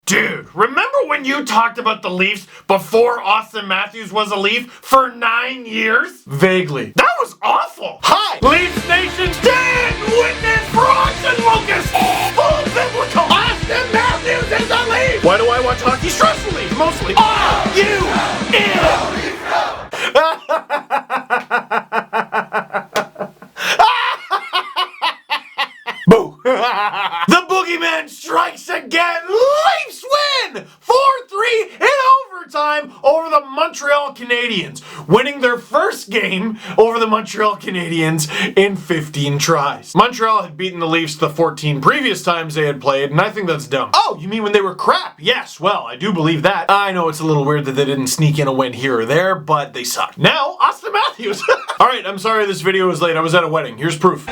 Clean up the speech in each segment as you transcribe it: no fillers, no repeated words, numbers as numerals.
Dude, remember when you talked about the Leafs before Auston Matthews was a Leaf for 9 years? Vaguely. That was awful. Hi, Leafs Nation. Stand witness for Auston Lucas. Full biblical. Auston Matthews is a Leaf. Why do I watch hockey? Stressfully, mostly. Are you in? Boo. The boogeyman strikes again. Leafs win 4-3 in overtime over the Montreal Canadiens, winning their first game over the Montreal Canadiens in 15 tries. Montreal had beaten the Leafs the 14 previous times they had played, and I think that's dumb. Oh, you mean when they were crap? Yes, well, I do believe that. I know it's a little weird that they didn't sneak in a win here or there, but they suck. Now, Auston Matthews. Alright, I'm sorry this video was late. I was at a wedding. Here's proof.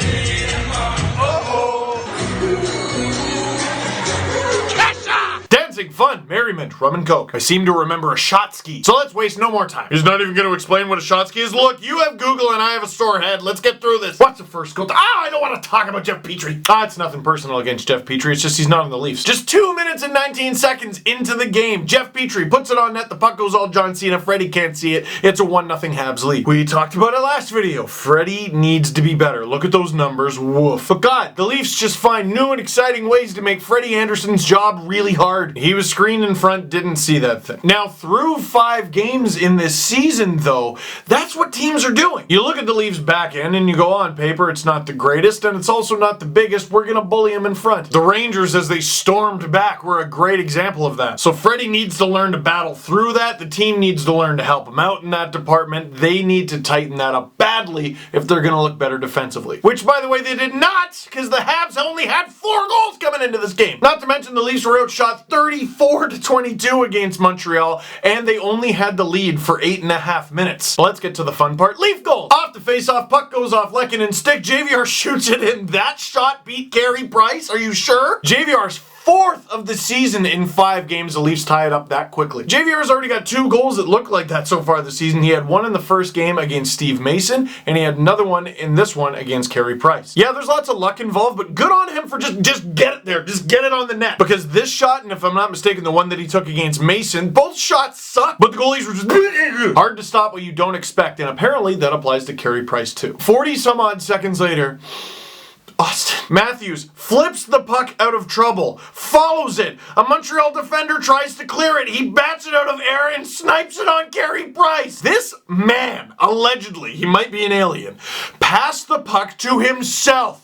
Dancing, fun, merriment, rum and coke. I seem to remember a shot ski. So let's waste no more time. He's not even going to explain what a shot ski is. Look, you have Google and I have a sore head. Let's get through this. What's the first goal? I don't want to talk about Jeff Petrie. It's nothing personal against Jeff Petrie. It's just he's not in the Leafs. Just 2 minutes and 19 seconds into the game. Jeff Petrie puts it on net. The puck goes all John Cena. Freddie can't see it. It's a 1-0 Habs lead. We talked about it last video. Freddie needs to be better. Look at those numbers. Woof. But God, the Leafs just find new and exciting ways to make Freddie Anderson's job really hard. He was screened in front, didn't see that thing. Now, through 5 games in this season, though, that's what teams are doing. You look at the Leafs back end and you go, on paper, it's not the greatest, and it's also not the biggest. We're gonna bully them in front. The Rangers, as they stormed back, were a great example of that. So Freddie needs to learn to battle through that. The team needs to learn to help him out in that department. They need to tighten that up badly if they're gonna look better defensively. Which, by the way, they did not, because the Habs only had 4 goals coming into this game. Not to mention the Leafs were outshot 34-22 against Montreal, and they only had the lead for 8.5 minutes. Let's get to the fun part. Leaf goal. Off the face-off, puck goes off Lehkonen stick. JVR shoots it in. That shot beat Carey Price. Are you sure? JVR's 4th of the season in 5 games. The Leafs tie it up that quickly. JVR's already got 2 goals that look like that so far this season. He had one in the first game against Steve Mason, and he had another one in this one against Carey Price. Yeah, there's lots of luck involved, but good on him for just get it there. Just get it on the net. Because this shot, and if I'm not mistaken, the one that he took against Mason, both shots suck, but the goalies were just hard to stop what you don't expect, and apparently that applies to Carey Price too. 40 some odd seconds later, Auston Matthews flips the puck out of trouble, follows it. A Montreal defender tries to clear it. He bats it out of air and snipes it on Carey Price. This man, allegedly, he might be an alien, passed the puck to himself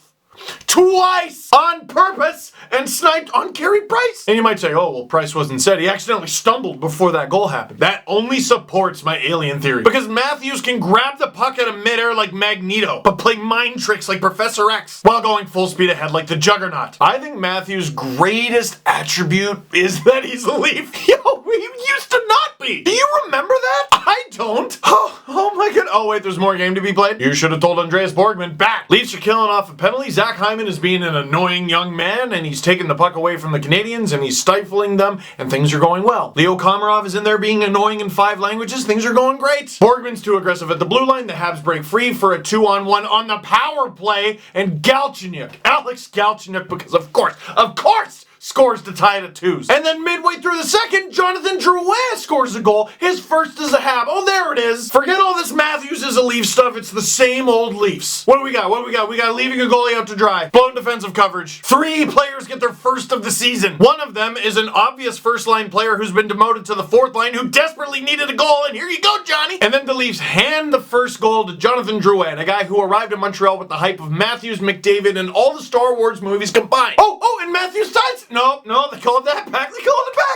twice on purpose and sniped on Carey Price. And you might say, oh, well, Price wasn't said. He accidentally stumbled before that goal happened. That only supports my alien theory. Because Matthews can grab the puck out of midair like Magneto, but play mind tricks like Professor X while going full speed ahead like the Juggernaut. I think Matthews' greatest attribute is that he's a Leaf. Yo, he used to not be. Do you remember that? I don't. Oh my god. Oh wait, there's more game to be played? You should have told Andreas Borgman back. Leafs are killing off a penalty. Zach Hyman is being an annoying young man, and he's taking the puck away from the Canadians, and he's stifling them, and things are going well. Leo Komarov is in there being annoying in 5 languages. Things are going great. Borgman's too aggressive at the blue line. The Habs break free for a 2-on-1 on the power play, and Galchenyuk, Alex Galchenyuk, because of course, scores to tie it at 2s. And then midway through the second, Jonathan Drouin scores a goal. His first as a Hab. Oh, there it is. Forget all this Matthews is a Leaf stuff. It's the same old Leafs. What do we got? We got leaving a goalie out to dry. Blown defensive coverage. 3 players get their first of the season. One of them is an obvious first-line player who's been demoted to the 4th line who desperately needed a goal, and here you go, Johnny. And then the Leafs hand the first goal to Jonathan Drouin, a guy who arrived in Montreal with the hype of Matthews, McDavid, and all the Star Wars movies combined. Oh, and Matthews ties. No, they called that back.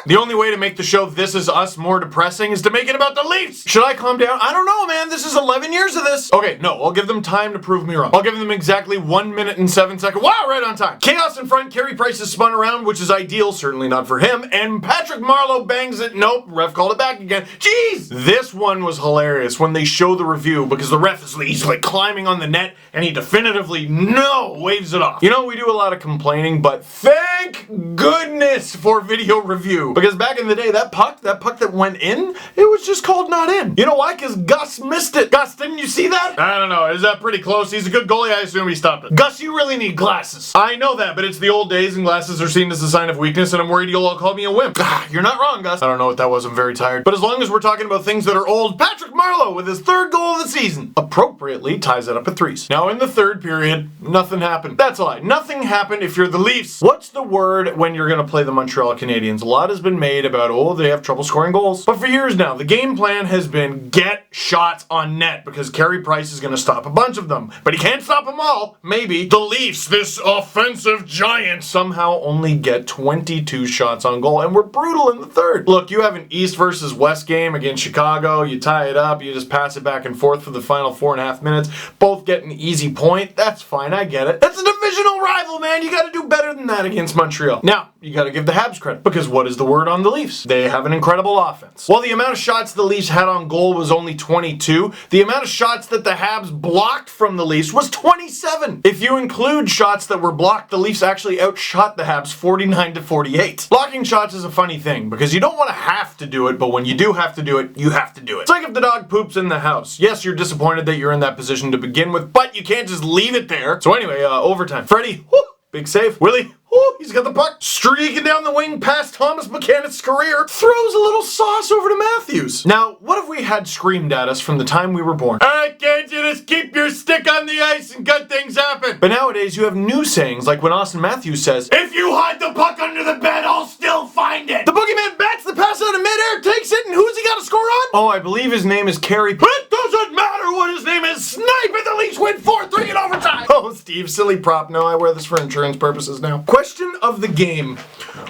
The only way to make the show This Is Us more depressing is to make it about the Leafs. Should I calm down? I don't know, man. This is 11 years of this. Okay, no, I'll give them time to prove me wrong. I'll give them exactly 1 minute and 7 seconds. Wow, right on time. Chaos in front. Carey Price is spun around, which is ideal, certainly not for him. And Patrick Marleau bangs it. Nope, ref called it back again. Jeez! This one was hilarious when they show the review because the ref he's like climbing on the net and he definitively waves it off. You know, we do a lot of complaining, but thank goodness for video review. Because back in the day, that puck that went in, it was just called not in. You know why? Because Gus missed it. Gus, didn't you see that? I don't know. Is that pretty close? He's a good goalie. I assume he stopped it. Gus, you really need glasses. I know that, but it's the old days and glasses are seen as a sign of weakness, and I'm worried you'll all call me a wimp. You're not wrong, Gus. I don't know what that was. I'm very tired. But as long as we're talking about things that are old, Patrick Marleau with his third goal of the season appropriately ties it up at threes. Now in the third period, nothing happened. That's a lie. Nothing happened if you're the Leafs. What's the word when you're going to play the Montreal Canadiens? A lot has been made about, oh, they have trouble scoring goals. But for years now, the game plan has been get shots on net because Carey Price is going to stop a bunch of them. But he can't stop them all. Maybe. The Leafs, this offensive giant, somehow only get 22 shots on goal, and we're brutal in the third. Look, you have an East versus West game against Chicago. You tie it up. You just pass it back and forth for the final 4.5 minutes. Both get an easy point. That's fine. I get it. That's a divisional rival, man. You got to do better than that against Montreal. Now, you got to give the Habs credit, because what is the word on the Leafs? They have an incredible offense. While the amount of shots the Leafs had on goal was only 22, the amount of shots that the Habs blocked from the Leafs was 27. If you include shots that were blocked, the Leafs actually outshot the Habs 49-48. Blocking shots is a funny thing, because you don't want to have to do it, but when you do have to do it, you have to do it. It's like if the dog poops in the house. Yes, you're disappointed that you're in that position to begin with, but you can't just leave it there. So anyway, overtime. Freddie, whoo, big save. Willie, oh, he's got the puck. Streaking down the wing past Thomas McCann's career. Throws a little sauce over to Matthews. Now, what if we had screamed at us from the time we were born? Alright, can't you just keep your stick on the ice and good things happen? But nowadays, you have new sayings like when Auston Matthews says, if you hide the puck under the bed, I'll still find it. The boogeyman bats the pass out of midair, takes it, and who's he got to score on? Oh, I believe his name is Carey. It doesn't matter what his name is. Snipe it, the Leafs win 4-3 in overtime. Oh, Steve, silly prop. No, I wear this for insurance purposes now. Question of the game.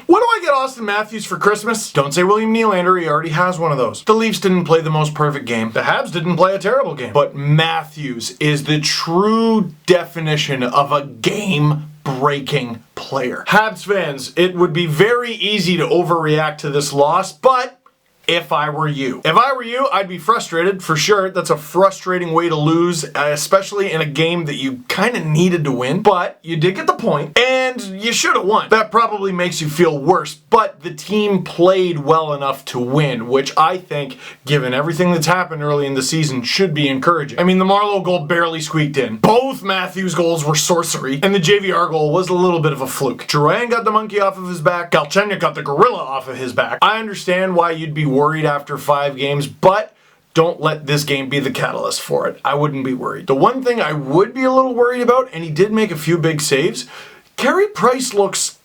What do I get Auston Matthews for Christmas? Don't say William Nylander, he already has one of those. The Leafs didn't play the most perfect game. The Habs didn't play a terrible game. But Matthews is the true definition of a game-breaking player. Habs fans, it would be very easy to overreact to this loss, but if I were you. If I were you, I'd be frustrated, for sure. That's a frustrating way to lose, especially in a game that you kind of needed to win. But you did get the point, and you should have won. That probably makes you feel worse, but the team played well enough to win, which I think, given everything that's happened early in the season, should be encouraging. I mean, the Marleau goal barely squeaked in. Both Matthews goals were sorcery, and the JVR goal was a little bit of a fluke. Drouin got the monkey off of his back. Galchenyuk got the gorilla off of his back. I understand why you'd be worried after 5 games, but don't let this game be the catalyst for it. I wouldn't be worried. The one thing I would be a little worried about, and he did make a few big saves, Carey Price looks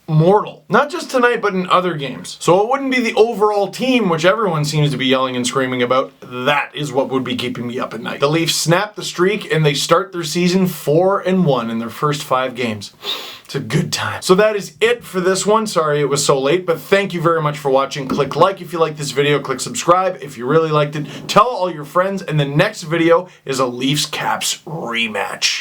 mortal. Not just tonight, but in other games. So it wouldn't be the overall team, which everyone seems to be yelling and screaming about. That is what would be keeping me up at night. The Leafs snap the streak, and they start their season 4-1 in their first 5 games. It's a good time. So that is it for this one. Sorry it was so late, but thank you very much for watching. Click like if you like this video. Click subscribe if you really liked it. Tell all your friends, and the next video is a Leafs Caps rematch.